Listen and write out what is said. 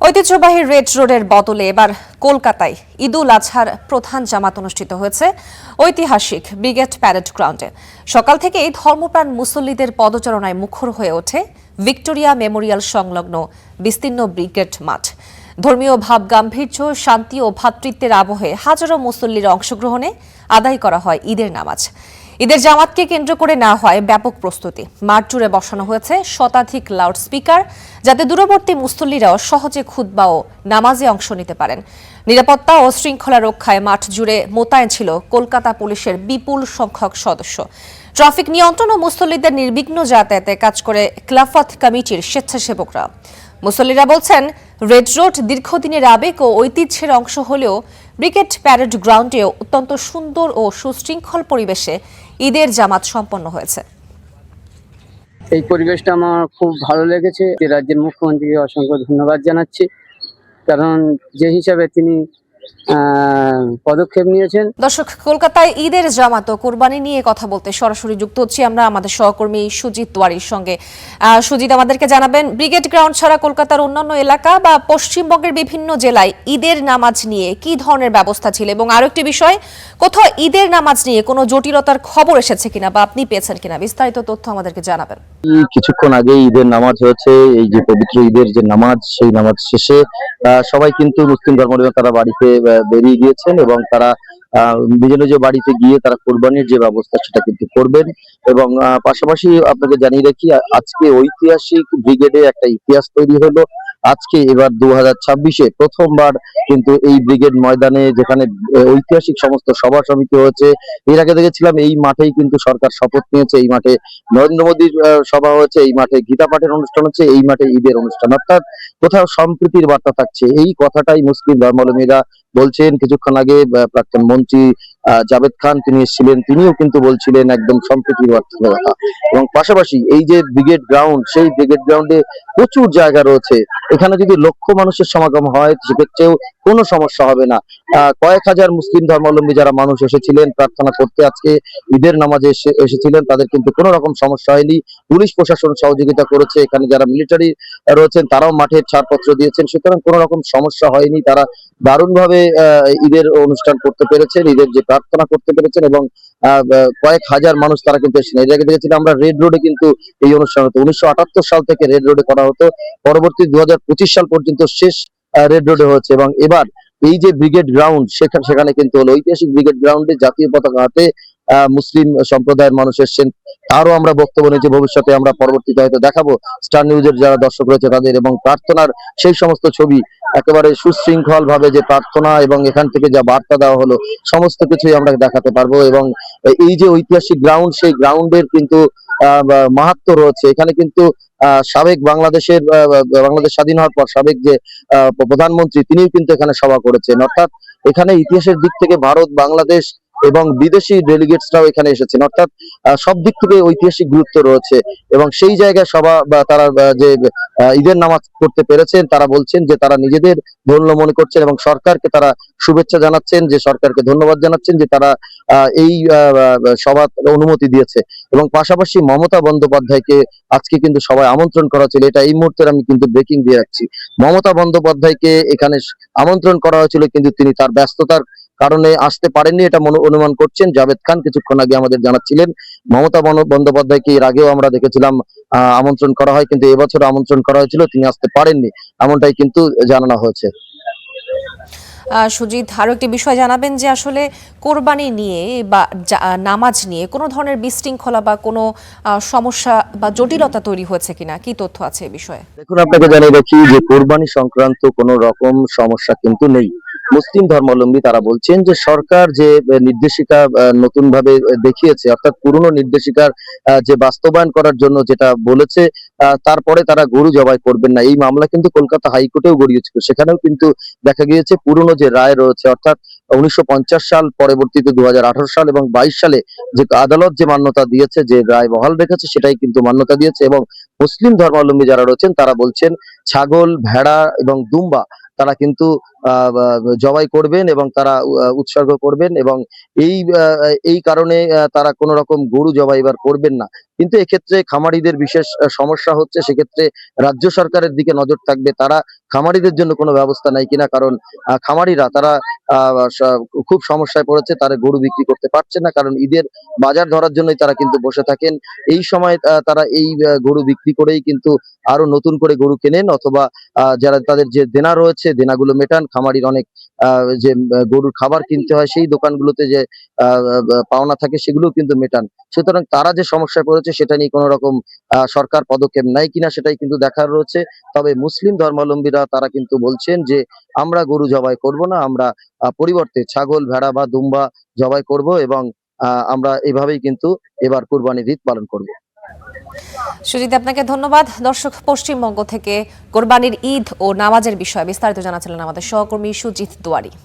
ঐতিহ্যবাহী রেড রোডের বদলে এবার কলকাতায় ঈদুল আজহার প্রধান জামাত অনুষ্ঠিত হয়েছে ঐতিহাসিক ব্রিগেড প্যারেড গ্রাউন্ডে। সকাল থেকেই ধর্মপ্রাণ মুসল্লিদের পদচারণায় মুখর হয়ে ওঠে ভিক্টোরিয়া মেমোরিয়াল সংলগ্ন বিস্তীর্ণ ব্রিগেড মাঠ। ধর্মীয় ভাব গাম্ভীর্য, শান্তি ও ভ্রাতৃত্বের আবহে হাজারো মুসল্লির অংশগ্রহণে আদায় করা হয় ঈদের নামাজ। ঈদের জামাতকে কেন্দ্র করে নেওয়া হয় ব্যাপক প্রস্তুতি। মাঠ জুড়ে বসানো হয়েছে শতাধিক লাউড স্পিকার, যাতে দূরবর্তী মুসল্লিরাও সহজে খুতবা ও নামাজে অংশ নিতে পারেন। নিরাপত্তা ও শৃঙ্খলা রক্ষায় মাঠ জুড়ে মোতায়েন ছিল কলকাতা পুলিশের বিপুল সংখ্যক সদস্য। ট্রাফিক নিয়ন্ত্রণ ও মুসল্লিদের নির্বিঘ্ন যাতায়াতে কাজ করে খেলাফত কমিটির স্বেচ্ছাসেবকরা। মুসল্লিরা বলছেন, রেড রোড দীর্ঘদিনের আবেগ ও ঐতিহ্যের অংশ হলেও ব্রিগেড প্যারেড গ্রাউন্ডেও অত্যন্ত সুন্দর ও সুশৃঙ্খল পরিবেশে ঈদের জামাত সম্পন্ন হয়েছে। এই পরিবেশটা আমার খুব ভালো লেগেছে। রাজ্যের মুখ্যমন্ত্রীকে অসংখ্য ধন্যবাদ জানাচ্ছি, কারণ যে হিসাবে তিনি পদক্ষেপ নিয়েছেন। দর্শক, কলকাতায় ঈদের জামাত ও কোরবানি নিয়ে কথা বলতে সরাসরি যুক্ত হচ্ছি আমরা আমাদের সহকর্মী সুজিত ওয়ারির সঙ্গে। সুজিত, আমাদেরকে জানাবেন, ব্রিগেড গ্রাউন্ড ছাড়া কলকাতার অন্যান্য এলাকা বা পশ্চিমবঙ্গের বিভিন্ন জেলায় ঈদের নামাজ নিয়ে কি ধরনের ব্যবস্থা ছিল, এবং আরো একটি বিষয়, কোথাও ঈদের নামাজ নিয়ে কোনো জটিলতার খবর এসেছে কিনা বা আপনি পেয়েছেন কিনা, বিস্তারিত তথ্য আমাদেরকে জানাবেন। কিছুক্ষণ আগে ঈদের নামাজ হয়েছে। এই যে পবিত্র ঈদের যে নামাজ, সেই নামাজ শেষে সবাই কিন্তু মুসলিম ধর্মাবলম্বী তারা বাড়িতে বেরিয়ে গিয়েছেন এবং তারা নিজ নিজ বাড়িতে গিয়ে তারা কোরবানির যে ব্যবস্থা সেটা কিন্তু করবেন। এবং পাশাপাশি আপনাকে জানিয়ে রাখি, আজকে ঐতিহাসিক ব্রিগেডে একটা ইতিহাস তৈরি হলো। আজকে এবার 2026-এ প্রথমবার কিন্তু এই ব্রিগেড ময়দানে, যেখানে ঐতিহাসিক সমস্ত সভা সমিতি হয়েছে। এর আগে দেখেছিলাম এই মাঠেই কিন্তু সরকার শপথ নিয়েছে, এই মাঠে নরেন্দ্র মোদীর সভা হয়েছে, এই মাঠে গীতা পাঠের অনুষ্ঠান হচ্ছে, এই মাঠে ঈদের অনুষ্ঠান, অর্থাৎ কোথাও সম্প্রীতির বার্তা থাকছে। এই কথাটাই মুসলিম ধর্মাবলম্বীরা বলছেন। কিছুক্ষণ আগে প্রাক্তন মন্ত্রী জাভেদ খান তিনি এসেছিলেন, তিনিও কিন্তু বলছিলেন একদম সম্প্রীতির বার্তার কথা। এবং পাশাপাশি এই যে ব্রিগেড গ্রাউন্ড, সেই ব্রিগেড গ্রাউন্ডে প্রচুর জায়গা রয়েছে। এখানে যদি লক্ষ মানুষের সমাগম হয় সেক্ষেত্রেও কোনো সমস্যা হবে না। কয়েক হাজার মুসলিম ধর্মাবলম্বী যারা মানুষ এসেছিলেন প্রার্থনা করতে, আজকে ঈদের নামাজে এসেছিলেন, তাদের কিন্তু কোনো রকম সমস্যা হয়নি। পুলিশ প্রশাসন সহযোগিতা করেছে, এখানে যারা মিলিটারি রয়েছেন তারাও মাঠের ছাড়পত্র দিয়েছেন, সুতরাং কোনো রকম সমস্যা হয়নি। তারা দারুণভাবে ঈদের অনুষ্ঠান করতে পেরেছেন, ঈদের যে প্রার্থনা করতে পেরেছেন, এবং কয়েক হাজার মানুষ তারা কিন্তু এসেছেন। এর আগে দেখেছিলাম আমরা রেড রোডে কিন্তু এই অনুষ্ঠান হতো, 1978 সাল থেকে রেড রোডে করা হতো, পরবর্তী 2025 সাল পর্যন্ত শেষ রেড রোডে হচ্ছে। এবং এবার এই যে ব্রিগেড গ্রাউন্ড, সেখানে কিন্তু হলো ঐতিহাসিক ব্রিগেড গ্রাউন্ডে জাতীয় পতাকা হাতে মুসলিম সম্প্রদায়ের মানুষ এসেছেন। তারও আমরা বক্তব্য নিয়েছি, ভবিষ্যতে আমরা পরবর্তীতে হয়তো দেখাবো স্টার নিউজের যারা দর্শক রয়েছে তাদের, এবং প্রার্থনার সেই সমস্ত ছবি একেবারে সুশৃঙ্খল ভাবে যে প্রার্থনা এবং এখান থেকে যা বার্তা দেওয়া হলো সমস্ত কিছুই আমরা দেখাতে পারবো। এবং এই যে ঐতিহাসিক গ্রাউন্ড, সেই গ্রাউন্ডের কিন্তু মাহাত্ম্য রয়েছে। এখানে কিন্তু সাবেক বাংলাদেশ স্বাধীন হওয়ার পর সাবেক যে প্রধানমন্ত্রী তিনিও কিন্তু এখানে সভা করেছেন, অর্থাৎ এখানে ইতিহাসের দিক থেকে ভারত, বাংলাদেশ এবং বিদেশি ডেলিগেটসরাও এখানে এসেছেন, অর্থাৎ সব দিক থেকে ঐতিহাসিক গুরুত্ব রয়েছে। এবং সেই জায়গায় সভা বা তারা যে ঈদের নামাজ করতে পেরেছেন, তারা বলছেন যে তারা নিজেদের ধন্য মনে করছেন এবং সরকারকে তারা শুভেচ্ছা জানাচ্ছেন, যে সরকারকে ধন্যবাদ জানাচ্ছেন যে তারা এই সভার অনুমতি দিয়েছে। এবং পাশাপাশি মমতা বন্দ্যোপাধ্যায়কে আজকে কিন্তু সবাই আমন্ত্রণ করা হয়েছিল, এটা এই মুহূর্তে আমি কিন্তু ব্রেকিং দিয়ে রাখছি। মমতা বন্দ্যোপাধ্যায়কে এখানে আমন্ত্রণ করা হয়েছিল, কিন্তু তিনি তার ব্যস্ততার কারণে আসতে পারেননি, এটা অনুমান করছেন জাভেদ খান কিছুক্ষণ আগে আমাদের জানাচ্ছিলেন। মমতা বন্দ্যোপাধ্যায়কে এর আগেও আমরা দেখেছিলাম আমন্ত্রণ করা হয়, কিন্তু এবছর আমন্ত্রণ করা হয়েছিল, তিনি আসতে পারেননি, এমনটাই কিন্তু জানানো হয়েছে। সুজিত, আরো একটি বিষয় জানাবেন যে আসলে কোরবানি নিয়ে বা নামাজ নিয়ে কোনো ধরনের বিশৃঙ্খলা বা কোনো সমস্যা বা জটিলতা তৈরি হয়েছে কিনা, কি তথ্য আছে এই বিষয়ে? দেখুন, আপনাকে জানিয়ে রাখি যে কোরবানি সংক্রান্ত কোনো রকম সমস্যা কিন্তু নেই। মুসলিম ধর্মাবলম্বী তারা বলছেন যে সরকার যে নির্দেশিকা নতুন ভাবে দেখিয়েছে, অর্থাৎ পুরনো নির্দেশিকার যে বাস্তবায়ন করার জন্য যেটা বলেছে, তারপরে তারা গরু জবাই করবেন না। এই মামলা কিন্তু কলকাতা হাইকোর্টেও গড়িয়েছিল, সেখানেও কিন্তু দেখা গিয়েছে পুরনো যে রায় রয়েছে, অর্থাৎ 1950 সাল, পরবর্তীতে 2018 সাল এবং 22 সালে যে আদালত যে মান্যতা দিয়েছে, যে রায় বহাল রেখেছে, সেটাই কিন্তু মান্যতা দিয়েছে। এবং মুসলিম ধর্মাবলম্বী যারা রয়েছেন তারা বলছেন ছাগল, ভেড়া এবং দুম্বা তারা কিন্তু জবাই করবেন এবং তারা উৎসর্গ করবেন, এবং এই কারণে তারা কোনো রকম গরু জবাই এবার করবেন না। কিন্তু এক্ষেত্রে খামারিদের বিশেষ সমস্যা হচ্ছে, সেক্ষেত্রে রাজ্য সরকারের দিকে নজর থাকবে, তারা খামারিদের জন্য কোনো ব্যবস্থা নেয় কিনা। কারণ খামারিরা তারা খুব সমস্যায় পড়েছে, তারা গরু বিক্রি করতে পারছে না, কারণ ঈদের বাজার ধরার জন্যই তারা কিন্তু বসে থাকেন। এই সময় তারা এই গরু বিক্রি করেই কিন্তু আরো নতুন করে গরু কেনেন, অথবা যারা তাদের যে দেনা রয়েছে দেনাগুলো মেটান। খামারির অনেক যে গরুর খাবার কিনতে হয় সেই দোকানগুলোতে যে পাওনা থাকে সেগুলোও কিন্তু মেটান। সুতরাং তারা যে সমস্যায় পড়েছে সেটা নিয়ে কোনো রকম সরকার পদক্ষেপ নেয় কিনা সেটাই কিন্তু দেখার রয়েছে। তবে মুসলিম ধর্মাবলম্বীরা তারা কিন্তু বলছেন যে আমরা গরু জবাই করব না, আমরা পরিবর্তে ছাগল, ভেড়া বা দুম্বা জবাই করব, এবং আমরা এভাবেই কিন্তু এবার কুরবানির ঈদ পালন করব। সুজিত, আপনাকে ধন্যবাদ। দর্শক, পশ্চিমবঙ্গ থেকে কোরবানির ঈদ ও নামাজের বিষয়ে বিস্তারিত জানাচ্ছিলেন আমাদের সহকর্মী সুজিত দুয়ারি।